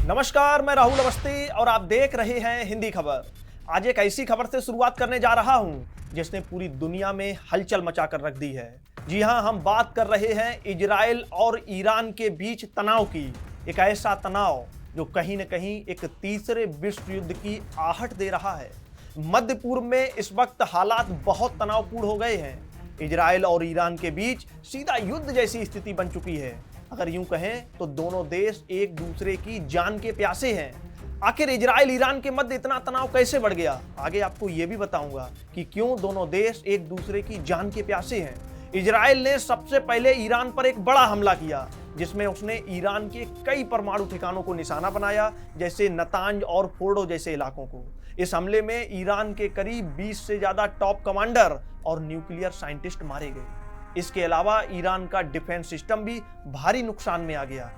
नमस्कार, मैं राहुल अवस्थी और आप देख रहे हैं हिंदी खबर। आज एक ऐसी खबर से शुरुआत करने जा रहा हूं जिसने पूरी दुनिया में हलचल मचा कर रख दी है। जी हां, हम बात कर रहे हैं इजराइल और ईरान के बीच तनाव की। एक ऐसा तनाव जो कहीं न कहीं एक तीसरे विश्व युद्ध की आहट दे रहा है। मध्य पूर्व में इस वक्त हालात बहुत तनावपूर्ण हो गए हैं। इजराइल और ईरान के बीच सीधा युद्ध जैसी स्थिति बन चुकी है। अगर यूं कहें तो दोनों देश एक दूसरे की जान के प्यासे हैं। आखिर इजराइल ईरान के मध्य इतना तनाव कैसे बढ़ गया, आगे आपको यह भी बताऊंगा कि क्यों दोनों देश एक दूसरे की जान के प्यासे हैं। इजराइल ने सबसे पहले ईरान पर एक बड़ा हमला किया जिसमें उसने ईरान के कई परमाणु ठिकानों को निशाना बनाया, जैसे नतांज और फोर्डो जैसे इलाकों को। इस हमले में ईरान के करीब 20 से ज्यादा टॉप कमांडर और न्यूक्लियर साइंटिस्ट मारे गए। इसके अलावा ईरान का डिफेंस सिस्टम भी भारी नुकसान में आ गया।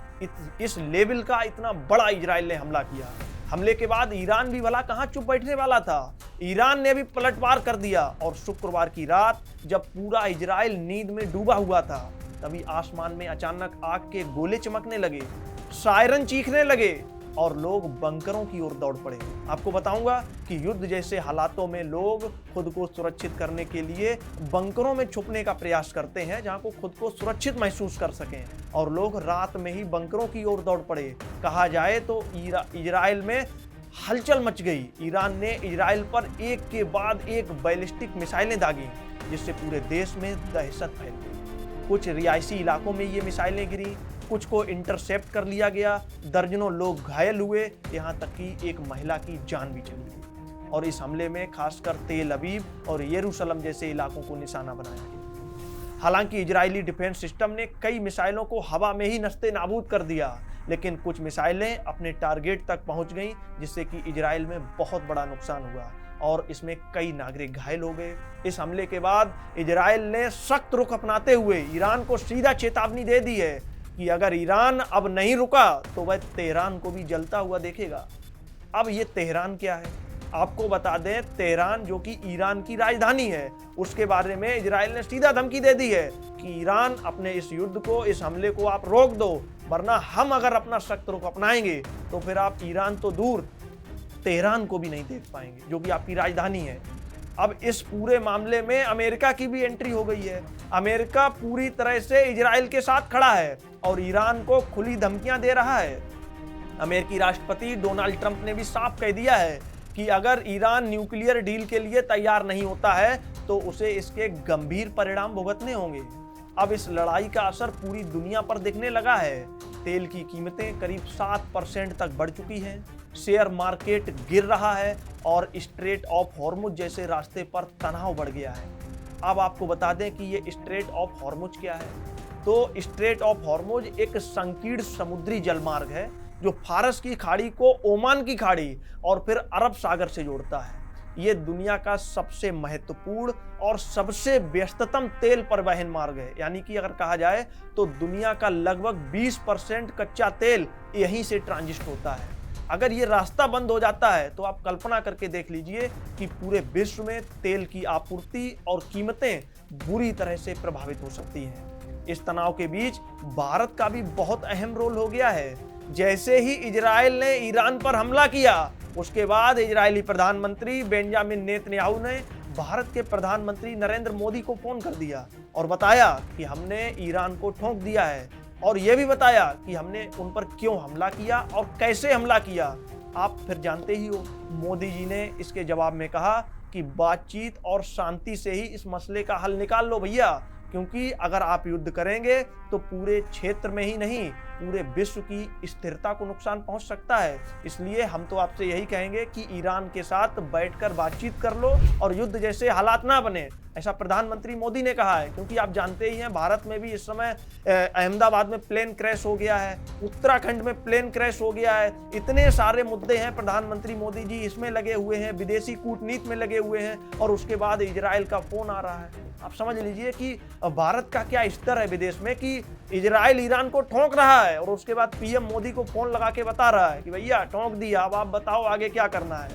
इस लेवल का इतना बड़ा इजराइल ने हमला किया। हमले के बाद ईरान भी भला कहां चुप बैठने वाला था। ईरान ने भी पलटवार कर दिया और शुक्रवार की रात जब पूरा इजराइल नींद में डूबा हुआ था, तभी आसमान में अचानक आग के गोले चमकने लगे, सायरन चीखने लगे और लोग बंकरों की ओर दौड़ पड़े। आपको बताऊंगा कि युद्ध जैसे हालातों में लोग खुद को सुरक्षित करने के लिए बंकरों में छुपने का प्रयास करते हैं, जहां को खुद को सुरक्षित महसूस कर सकें, और लोग रात में ही बंकरों की ओर दौड़ पड़े। कहा जाए तो इजराइल में हलचल मच गई। ईरान ने इजराइल पर एक के बाद एक बैलिस्टिक मिसाइलें दागी, जिससे पूरे देश में दहशत फैल गई। कुछ रिहायशी इलाकों में ये मिसाइलें गिरी, कुछ को इंटरसेप्ट कर लिया गया, दर्जनों लोग घायल हुए, यहाँ तक कि एक महिला की जान भी चली गई। और इस हमले में खासकर तेल अवीव और यरूशलेम जैसे इलाकों को निशाना बनाया गया। हालांकि इजरायली डिफेंस सिस्टम ने कई मिसाइलों को हवा में ही नस्ते नाबूद कर दिया, लेकिन कुछ मिसाइलें अपने टारगेट तक पहुंच गईं, जिससे कि इजराइल में बहुत बड़ा नुकसान हुआ और इसमें कई नागरिक घायल हो गए। इस हमले के बाद इजराइल ने सख्त रुख अपनाते हुए ईरान को सीधा चेतावनी दे दी है कि अगर ईरान अब नहीं रुका तो वह तेहरान को भी जलता हुआ देखेगा। अब ये तेहरान क्या है, आपको बता दें। तेहरान जो कि ईरान की राजधानी है, उसके बारे में इजराइल ने सीधा धमकी दे दी है कि ईरान अपने इस युद्ध को, इस हमले को आप रोक दो, वरना हम अगर अपना सख्त रुख अपनाएंगे तो फिर आप ईरान तो दूर तेहरान को भी नहीं देख पाएंगे, जो कि आपकी राजधानी है। अब इस पूरे मामले में अमेरिका की भी एंट्री हो गई है। अमेरिका पूरी तरह से इजराइल के साथ खड़ा है और ईरान को खुली धमकियां दे रहा है। अमेरिकी राष्ट्रपति डोनाल्ड ट्रंप ने भी साफ कह दिया है कि अगर ईरान न्यूक्लियर डील के लिए तैयार नहीं होता है तो उसे इसके गंभीर परिणाम भुगतने होंगे। अब इस लड़ाई का असर पूरी दुनिया पर दिखने लगा है। तेल की कीमतें करीब 7% तक बढ़ चुकी हैं, शेयर मार्केट गिर रहा है और स्ट्रेट ऑफ हॉर्मुज जैसे रास्ते पर तनाव बढ़ गया है। अब आपको बता दें कि ये स्ट्रेट ऑफ हॉर्मुज क्या है। तो स्ट्रेट ऑफ हॉर्मुज एक संकीर्ण समुद्री जलमार्ग है जो फारस की खाड़ी को ओमान की खाड़ी और फिर अरब सागर से जोड़ता है। ये दुनिया का सबसे महत्वपूर्ण और सबसे व्यस्ततम तेल परिवहन मार्ग है, यानी कि अगर कहा जाए तो दुनिया का लगभग 20% कच्चा तेल यहीं से ट्रांजिट होता है। अगर ये रास्ता बंद हो जाता है तो आप कल्पना करके देख लीजिए कि पूरे विश्व में तेल की आपूर्ति और कीमतें बुरी तरह से प्रभावित हो सकती हैं। इस तनाव के बीच भारत का भी बहुत अहम रोल हो गया है। जैसे ही इजराइल ने ईरान पर हमला किया, उसके बाद इजरायली प्रधानमंत्री बेंजामिन नेतन्याहू ने भारत के प्रधानमंत्री नरेंद्र मोदी को फोन कर दिया और बताया कि हमने ईरान को ठोक दिया है, और यह भी बताया कि हमने उन पर क्यों हमला किया और कैसे हमला किया। आप फिर जानते ही हो, मोदी जी ने इसके जवाब में कहा कि बातचीत और शांति से ही इस मसले का हल निकाल लो भैया, क्योंकि अगर आप युद्ध करेंगे तो पूरे क्षेत्र में ही नहीं, पूरे विश्व की स्थिरता को नुकसान पहुंच सकता है। इसलिए हम तो आपसे यही कहेंगे कि ईरान के साथ बैठकर बातचीत कर लो और युद्ध जैसे हालात ना बने, ऐसा प्रधानमंत्री मोदी ने कहा है। क्योंकि आप जानते ही हैं, भारत में भी इस समय अहमदाबाद में प्लेन क्रैश हो गया है, उत्तराखंड में प्लेन क्रैश हो गया है। इतने सारे मुद्दे हैं, प्रधानमंत्री मोदी जी इसमें लगे हुए हैं, विदेशी कूटनीति में लगे हुए हैं, और उसके बाद इजराइल का फोन आ रहा है। आप समझ लीजिए कि भारत का क्या स्तर है विदेश में कि इजराइल ईरान को ठोक रहा है और उसके बाद पीएम मोदी को फोन लगा के बता रहा है कि भैया ठोक दिया, अब आप बताओ आगे क्या करना है।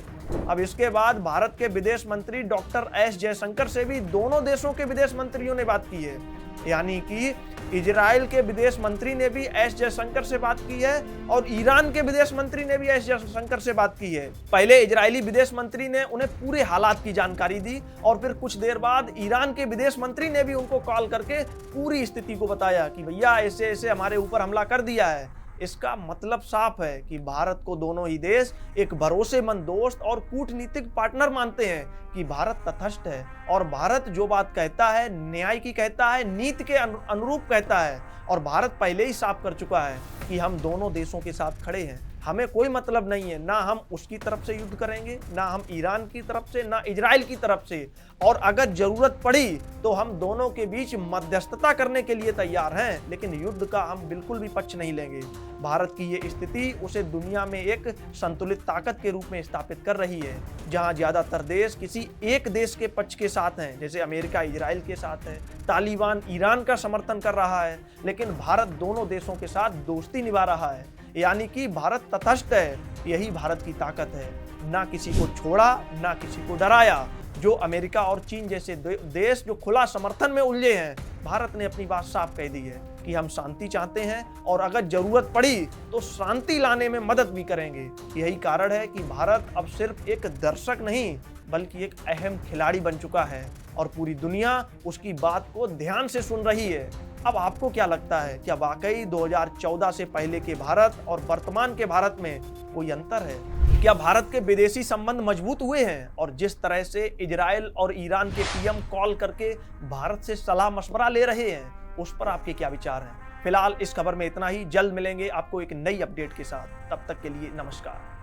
अब इसके बाद भारत के विदेश मंत्री डॉक्टर एस जयशंकर से भी दोनों देशों के विदेश मंत्रियों ने बात की है। यानी कि इजराइल के विदेश मंत्री ने भी एस जयशंकर से बात की है और ईरान के विदेश मंत्री ने भी एस जयशंकर से बात की है। पहले इजरायली विदेश मंत्री ने उन्हें पूरे हालात की जानकारी दी और फिर कुछ देर बाद ईरान के विदेश मंत्री ने भी उनको कॉल करके पूरी स्थिति को बताया कि भैया ऐसे ऐसे हमारे ऊपर हमला कर दिया है। इसका मतलब साफ है कि भारत को दोनों ही देश एक भरोसेमंद दोस्त और कूटनीतिक पार्टनर मानते हैं कि भारत तटस्थ है और भारत जो बात कहता है न्याय की कहता है, नीति के अनुरूप कहता है। और भारत पहले ही साफ कर चुका है कि हम दोनों देशों के साथ खड़े हैं। हमें कोई मतलब नहीं है, ना हम उसकी तरफ से युद्ध करेंगे, ना हम ईरान की तरफ से, ना इजराइल की तरफ से। और अगर जरूरत पड़ी तो हम दोनों के बीच मध्यस्थता करने के लिए तैयार हैं, लेकिन युद्ध का हम बिल्कुल भी पक्ष नहीं लेंगे। भारत की ये स्थिति उसे दुनिया में एक संतुलित ताकत के रूप में स्थापित कर रही है, जहां ज्यादातर देश किसी एक देश के पक्ष के साथ हैं, जैसे अमेरिका इजराइल के साथ है, तालिबान ईरान का समर्थन कर रहा है, लेकिन भारत दोनों देशों के साथ दोस्ती निभा रहा है। यानी कि भारत तटस्थ है। यही भारत की ताकत है। ना किसी को छोड़ा, ना किसी को डराया। जो अमेरिका और चीन जैसे देश जो खुला समर्थन में उलझे हैं, भारत ने अपनी बात साफ कह दी है कि हम शांति चाहते हैं और अगर जरूरत पड़ी तो शांति लाने में मदद भी करेंगे। यही कारण है कि भारत अब सिर्फ एक दर्शक नहीं बल्कि एक अहम खिलाड़ी बन चुका है और पूरी दुनिया उसकी बात को ध्यान से सुन रही है। अब आपको क्या लगता है, क्या वाकई 2014 से पहले के भारत और वर्तमान के भारत में कोई अंतर है? क्या भारत के विदेशी संबंध मजबूत हुए हैं? और जिस तरह से इजराइल और ईरान के पीएम कॉल करके भारत से सलाह मशवरा ले रहे हैं, उस पर आपके क्या विचार हैं? फिलहाल इस खबर में इतना ही। जल्द मिलेंगे आपको एक नई अपडेट के साथ। तब तक के लिए नमस्कार।